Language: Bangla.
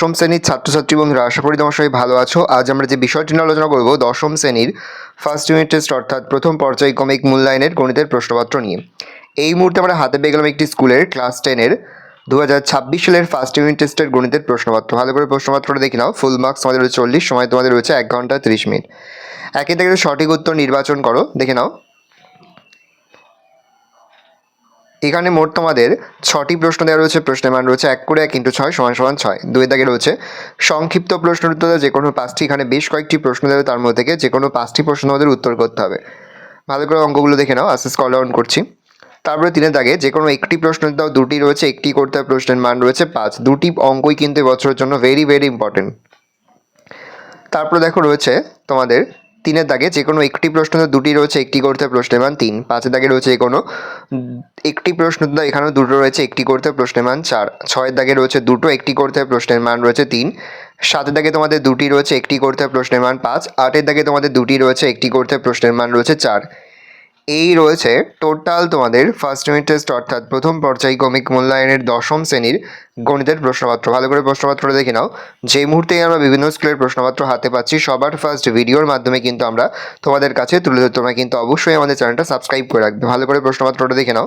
দশম শ্রেণীর ছাত্রছাত্রী বন্ধুরা, আশা করি তোমার সবাই ভালো আছো। আজ আমরা যে বিষয়টি নিয়ে আলোচনা করব দশম শ্রেণীর ফার্স্ট ইউনিট টেস্ট অর্থাৎ প্রথম পর্যায়ক্রমিক মূল্যায়নের গণিতের প্রশ্নপত্র নিয়ে। এই মুহূর্তে আমরা হাতে পেয়ে গেলাম একটি স্কুলের ক্লাস 10-এর 2026 সালের ফার্স্ট ইউনিট টেস্টের গণিতের প্রশ্নপত্র। ভালো করে প্রশ্নপত্রটা দেখে নাও। ফুল মার্কস তোমাদের রয়েছে 40, সময় তোমাদের রয়েছে 1 ঘন্টা 30 মিনিট। একে থেকে সঠিক উত্তর নির্বাচন করো, দেখে নাও। এখানে মোট তোমাদের 6টি প্রশ্ন দেওয়া রয়েছে। প্রশ্নের মান রয়েছে 1 করে 1 × 6 = 6। 2 দাগে রয়েছে সংক্ষিপ্ত প্রশ্নের উত্তর যে কোনো 5টি। এখানে বেশ কয়েকটি প্রশ্ন দেবে, তার মধ্যে থেকে যে কোনো 5টি প্রশ্ন আমাদের উত্তর করতে হবে। ভালো করে অঙ্কগুলো দেখে নাও, আস্তে স্ক্রল ডাউন করছি। তারপরে 3 দাগে যে কোনো একটি প্রশ্ন দাও, 2টি রয়েছে, একটি করতে হবে। প্রশ্নের মান রয়েছে 5। 2টি অঙ্কই কিন্তু বছরের জন্য ভেরি ভেরি ইম্পর্টেন্ট। তারপরে দেখো রয়েছে তোমাদের 3 দাগে যে কোনো একটি প্রশ্ন, 2টি রয়েছে, একটি করতে হবে। প্রশ্নের মান 3। 5 দাগে রয়েছে যে কোনো একটি প্রশ্ন দাও, এখানেও 2টো রয়েছে, একটি করতে হবে। প্রশ্নের মান 4। 6 দাগে রয়েছে 2টো, একটি করতে হবে। প্রশ্নের মান রয়েছে 3। 7 দাগে তোমাদের 2টি রয়েছে, একটি করতে হবে। প্রশ্নের মান 5। 8 দাগে তোমাদের 2টি রয়েছে, একটি করতে হবে। প্রশ্নের মান রয়েছে 4। এই রয়েছে টোটাল তোমাদের ফার্স্ট ইউনিট টেস্ট অর্থাৎ প্রথম পর্যায়ক্রমিক মূল্যায়নের দশম শ্রেণীর গণিতের প্রশ্নপত্র। ভালো করে প্রশ্নপত্রটা দেখে নাও। যে মুহূর্তে আমরা বিভিন্ন স্কুলের প্রশ্নপত্র হাতে পাচ্ছি, সবার ফার্স্ট ভিডিওর মাধ্যমে কিন্তু আমরা তোমাদের কাছে তুলে ধরি। তোমরা কিন্তু অবশ্যই আমাদের চ্যানেলটা সাবস্ক্রাইব করে রাখবে। ভালো করে প্রশ্নপত্রটা দেখে নাও।